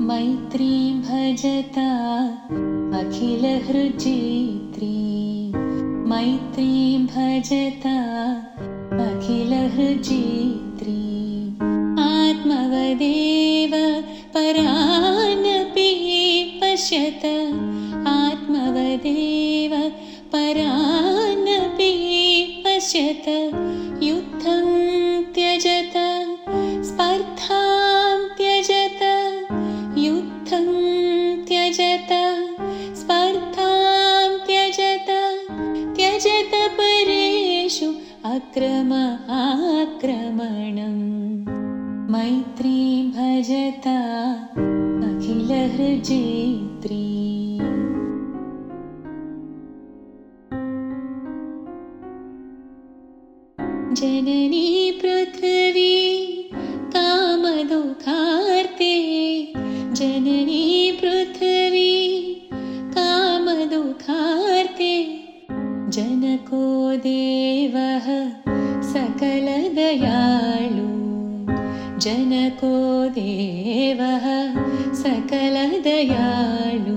मैत्रीं भजता अखिलहृज्जेत्रीं मैत्रीं भजता अखिलहृज्जेत्रीम् आत्मवदेव परानपि पश्यत आत्मवदेव परानपि पश्यत युद्धं त्यजत स्पर्धां त्यजत युद्धं त्यजत स्पर्धां त्यजत त्यजत परेषु आक्रमणम् मैत्रीं भजता अखिलहृज्जेत्रीम् जननी पृथिवी कामदुःखार्ते जननी पृथिवी कामदुःखार्ते जनको देवः सकलदयालु जनको देवः सकलदयालु